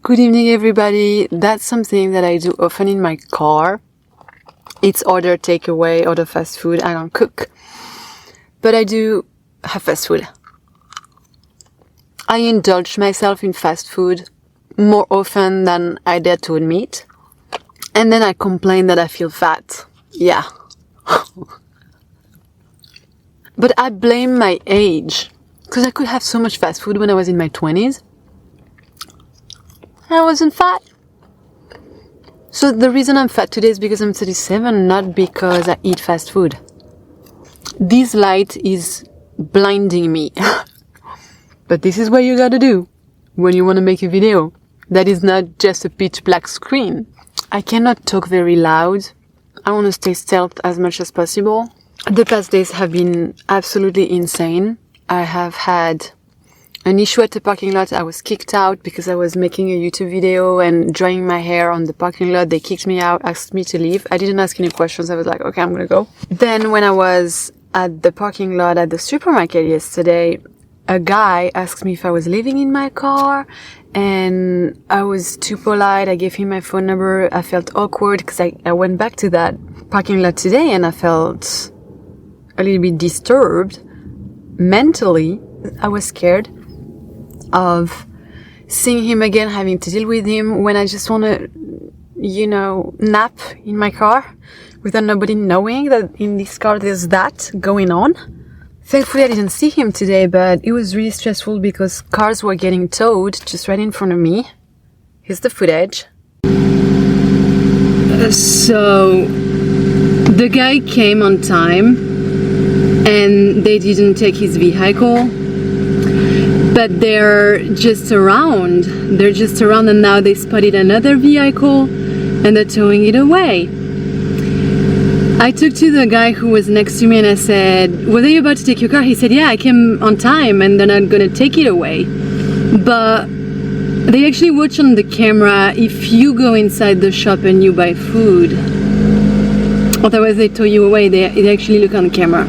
Good evening, everybody. That's something that I do often in my car. It's order takeaway, order fast food. I don't cook, but I do have fast food. I indulge myself in fast food more often than I dare to admit. And then I complain that I feel fat. Yeah. But I blame my age, because I could have so much fast food when I was in my 20s. I wasn't fat. So the reason I'm fat today is because I'm 37, not because I eat fast food. This light is blinding me. But this is what you gotta do when you want to make a video. That is not just a pitch black screen. I cannot talk very loud. I want to stay stealth as much as possible. The past days have been absolutely insane. I have had an issue at the parking lot. I was kicked out because I was making a YouTube video and drying my hair on the parking lot. They kicked me out, asked me to leave. I didn't ask any questions. I was like, okay, I'm gonna go. Then when I was at the parking lot at the supermarket yesterday, a guy asked me if I was living in my car, and I was too polite. I gave him my phone number. I felt awkward because I went back to that parking lot today and I felt a little bit disturbed mentally. I was scared of seeing him again, having to deal with him when I just want to, nap in my car without nobody knowing that in this car there's that going on. Thankfully I didn't see him today, but it was really stressful because cars were getting towed just right in front of me. Here's the footage. So the guy came on time and they didn't take his vehicle. But they're just around, and now they spotted another vehicle and they're towing it away. I took to the guy who was next to me and I said, were they about to take your car? He said, yeah, I came on time and they're not gonna take it away. But they actually watch on the camera if you go inside the shop and you buy food. Otherwise they tow you away, they actually look on the camera.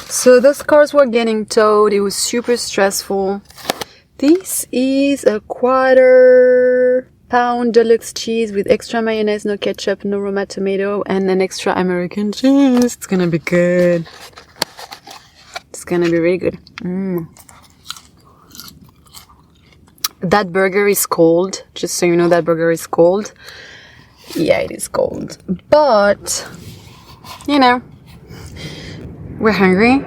So those cars were getting towed. It was super stressful. This is a 1/4 pound deluxe cheese with extra mayonnaise, no ketchup, no Roma tomato, and an extra American cheese. It's gonna be good. It's gonna be really good. That burger is cold. Just so you know, that burger is cold. Yeah, it is cold. But, we're hungry.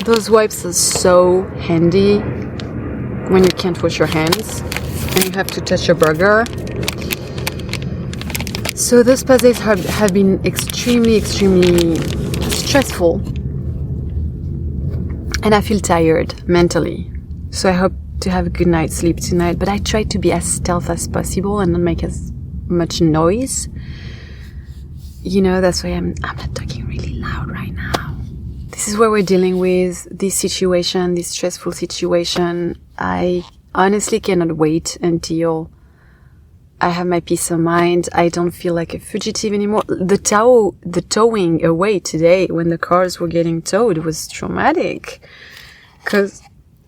Those wipes are so handy when you can't wash your hands and you have to touch your burger. So those past days have been extremely stressful. And I feel tired mentally. So I hope to have a good night's sleep tonight. But I try to be as stealth as possible and not make as much noise. That's why I'm not talking really loud right now. This is what we're dealing with, this situation, this stressful situation. I honestly cannot wait until I have my peace of mind. I don't feel like a fugitive anymore. The towing away today when the cars were getting towed was traumatic. Because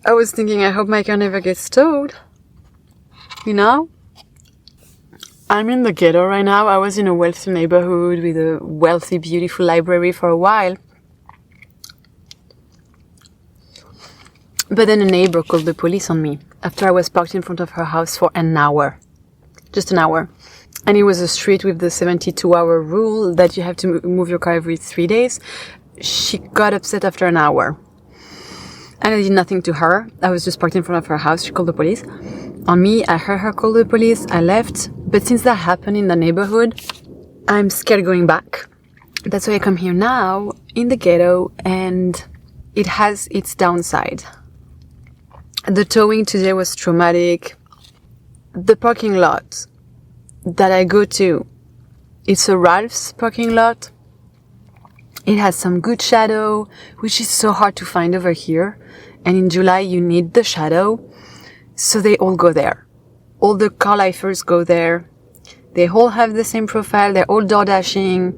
I was thinking, I hope my car never gets towed. I'm in the ghetto right now. I was in a wealthy neighborhood with a wealthy, beautiful library for a while. But then a neighbor called the police on me after I was parked in front of her house for an hour. Just an hour. And it was a street with the 72-hour rule that you have to move your car every 3 days. She got upset after an hour. And I did nothing to her. I was just parked in front of her house. She called the police. on me. I heard her call the police. I left. But since that happened in the neighborhood, I'm scared going back. That's why I come here now in the ghetto, and it has its downside. The towing today was traumatic. The parking lot that I go to, it's a Ralph's parking lot. It has some good shadow, which is so hard to find over here. And in July, you need the shadow. So they all go there. All the car lifers go there. They all have the same profile. They're all door dashing.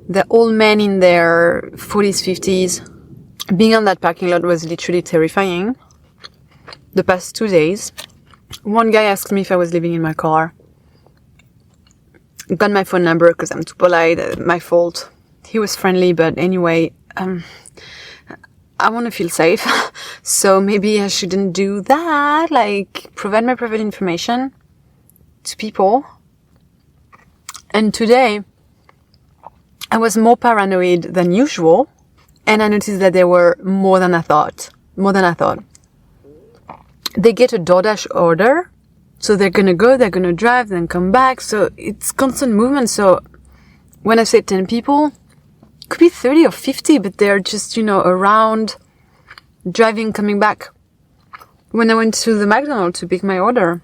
They're all men in their 40s, 50s. Being on that parking lot was literally terrifying. The past 2 days, one guy asked me if I was living in my car. Got my phone number because I'm too polite. My fault. He was friendly, but anyway, I want to feel safe. So maybe I shouldn't do that. Like, provide my private information to people. And today, I was more paranoid than usual. And I noticed that there were more than I thought. They get a DoorDash order. So they're going to go, they're going to drive, then come back. So it's constant movement. So when I say 10 people, it could be 30 or 50, but they're just, around, driving, coming back. When I went to the McDonald's to pick my order,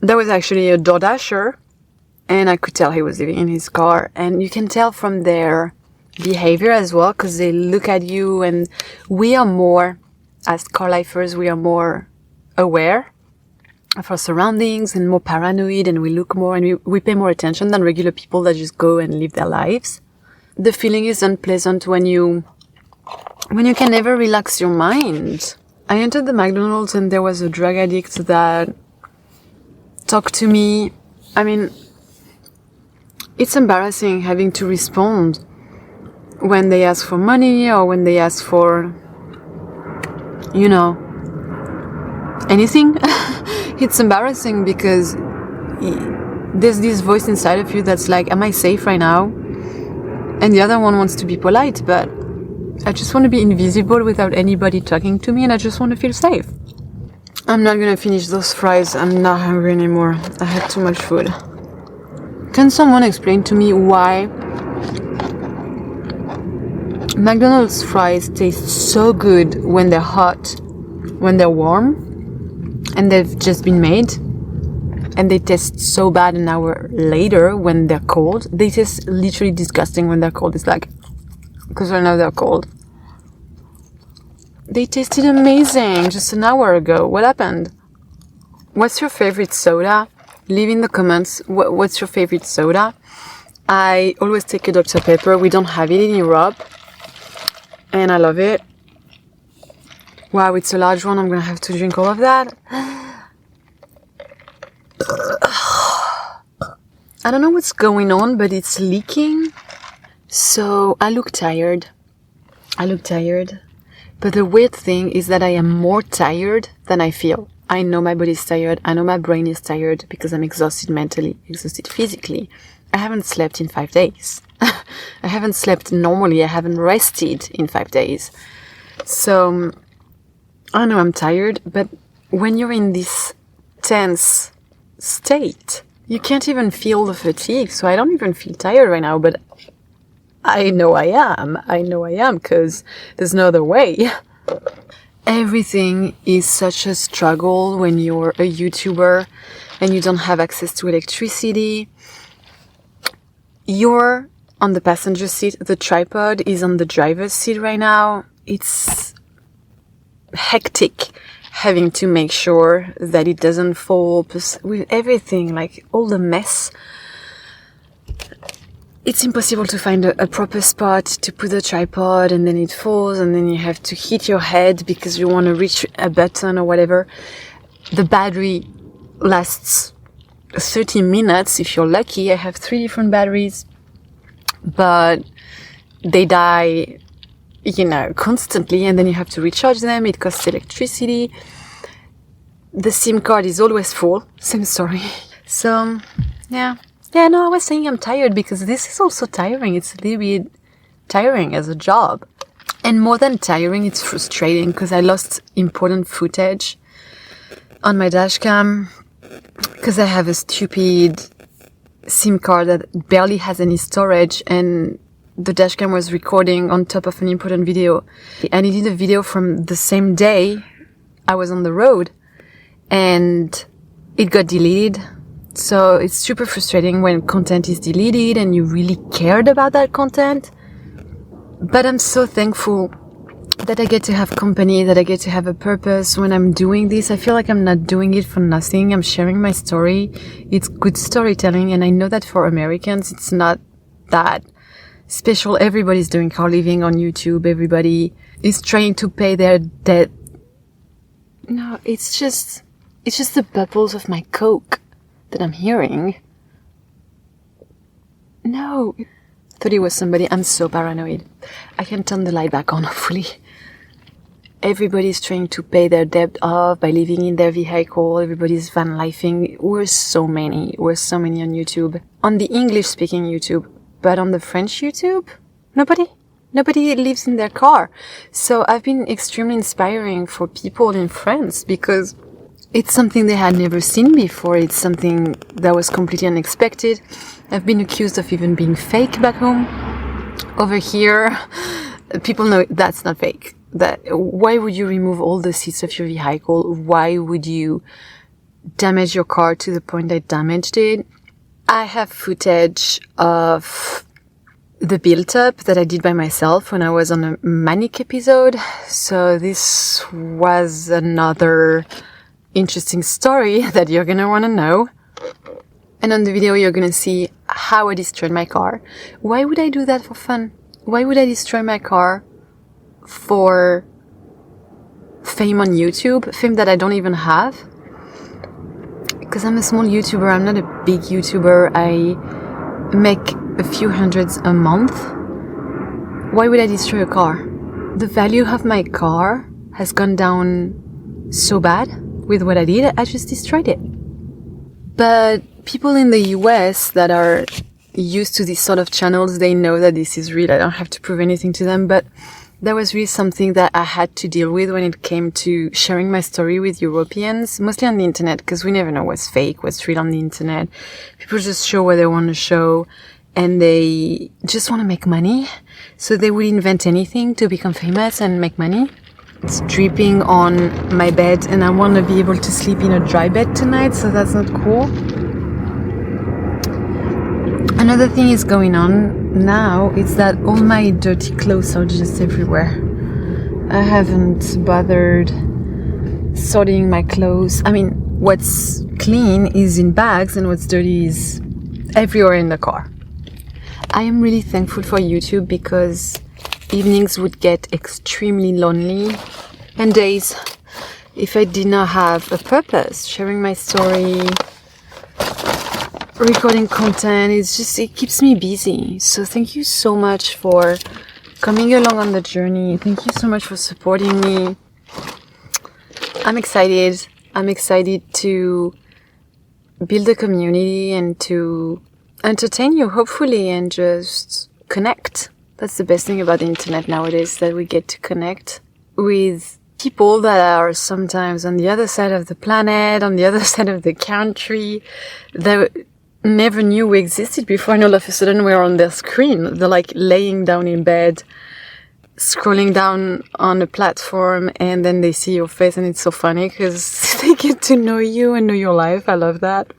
there was actually a DoorDasher, and I could tell he was living in his car. And you can tell from their behavior as well, because they look at you, and we are more, as car lifers, we are more aware of our surroundings and more paranoid, and we look more and we pay more attention than regular people that just go and live their lives. The feeling is unpleasant when you can never relax your mind. I entered the McDonald's and there was a drug addict that talked to me. I mean, it's embarrassing having to respond when they ask for money or when they ask for, anything. It's embarrassing because there's this voice inside of you that's like, am I safe right now? And the other one wants to be polite, but I just want to be invisible without anybody talking to me, and I just want to feel safe. I'm not gonna finish those fries. I'm not hungry anymore. I had too much food. Can someone explain to me why McDonald's fries taste so good when they're hot, when they're warm, and they've just been made, and they taste so bad an hour later when they're cold? They taste literally disgusting when they're cold. It's like, because I know they're cold. They tasted amazing just an hour ago. What happened? What's your favorite soda? Leave in the comments what's your favorite soda. I always take a Dr. Pepper. We don't have it in Europe, and I love it. Wow, it's a large one. I'm gonna have to drink all of that. I don't know what's going on, but it's leaking. So I look tired. But the weird thing is that I am more tired than I feel. I know my body's tired. I know my brain is tired because I'm exhausted mentally, exhausted physically. I haven't slept in 5 days. I haven't slept normally. I haven't rested in 5 days. So I know I'm tired, but when you're in this tense state, you can't even feel the fatigue. So I don't even feel tired right now, but I know I am because there's no other way. Everything is such a struggle when you're a YouTuber and you don't have access to electricity. You're on the passenger seat. The tripod is on the driver's seat right now. It's hectic having to make sure that it doesn't fall with everything, like all the mess. It's impossible to find a proper spot to put the tripod, and then it falls, and then you have to hit your head because you want to reach a button or whatever. The battery lasts 30 minutes if you're lucky. I have 3 different batteries, but they die, constantly, and then you have to recharge them. It costs electricity. The SIM card is always full. Same story. So, yeah, no, I was saying I'm tired because this is also tiring. It's a little bit tiring as a job. And more than tiring, it's frustrating because I lost important footage. on my dash cam because I have a stupid SIM card that barely has any storage, and the dashcam was recording on top of an important video. And it did a video from the same day I was on the road, and it got deleted. So it's super frustrating when content is deleted and you really cared about that content. But I'm so thankful that I get to have company, that I get to have a purpose when I'm doing this. I feel like I'm not doing it for nothing. I'm sharing my story. It's good storytelling, and I know that for Americans, it's not that special. Everybody's doing car living on YouTube. Everybody is trying to pay their debt. No, it's just the bubbles of my Coke that I'm hearing. No. Thought it was somebody. I'm so paranoid. I can turn the light back on, hopefully. Everybody's trying to pay their debt off by living in their vehicle. Everybody's van lifing. We're so many on YouTube. On the English speaking YouTube. But on the French YouTube, nobody lives in their car. So I've been extremely inspiring for people in France because it's something they had never seen before. It's something that was completely unexpected. I've been accused of even being fake back home. Over here, people know that's not fake. Why would you remove all the seats of your vehicle? Why would you damage your car to the point I damaged it? I have footage of the build-up that I did by myself when I was on a manic episode. So this was another interesting story that you're gonna wanna know. And on the video, you're gonna see how I destroyed my car. Why would I do that for fun? Why would I destroy my car for fame on YouTube? Fame that I don't even have? Because I'm a small YouTuber, I'm not a big YouTuber. I make a few hundreds a month. Why would I destroy a car? The value of my car has gone down so bad with what I did, I just destroyed it. But people in the US that are used to these sort of channels, they know that this is real. I don't have to prove anything to them, but that was really something that I had to deal with when it came to sharing my story with Europeans, mostly on the internet, because we never know what's fake, what's real on the internet. People just show what they want to show, and they just want to make money. So they will invent anything to become famous and make money. It's dripping on my bed, and I want to be able to sleep in a dry bed tonight, so that's not cool. Another thing is going on now is that all my dirty clothes are just everywhere. I haven't bothered sorting my clothes. I mean, what's clean is in bags and what's dirty is everywhere in the car. I am really thankful for YouTube because evenings would get extremely lonely, and days if I did not have a purpose, sharing my story, recording content. It keeps me busy. So thank you so much for coming along on the journey. Thank you so much for supporting me. I'm excited to build a community and to entertain you, hopefully, and just connect. That's the best thing about the internet nowadays, that we get to connect with people that are sometimes on the other side of the planet, on the other side of the country, that never knew we existed before, and all of a sudden we're on their screen. They're like laying down in bed, scrolling down on a platform, and then they see your face, and it's so funny because they get to know you and know your life. I love that.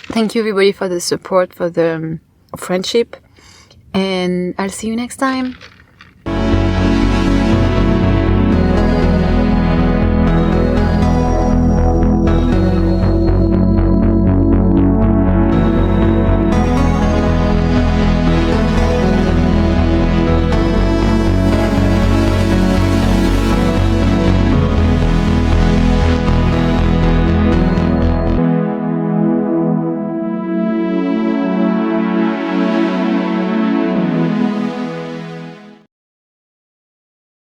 Thank you everybody for the support, for the friendship, and I'll see you next time.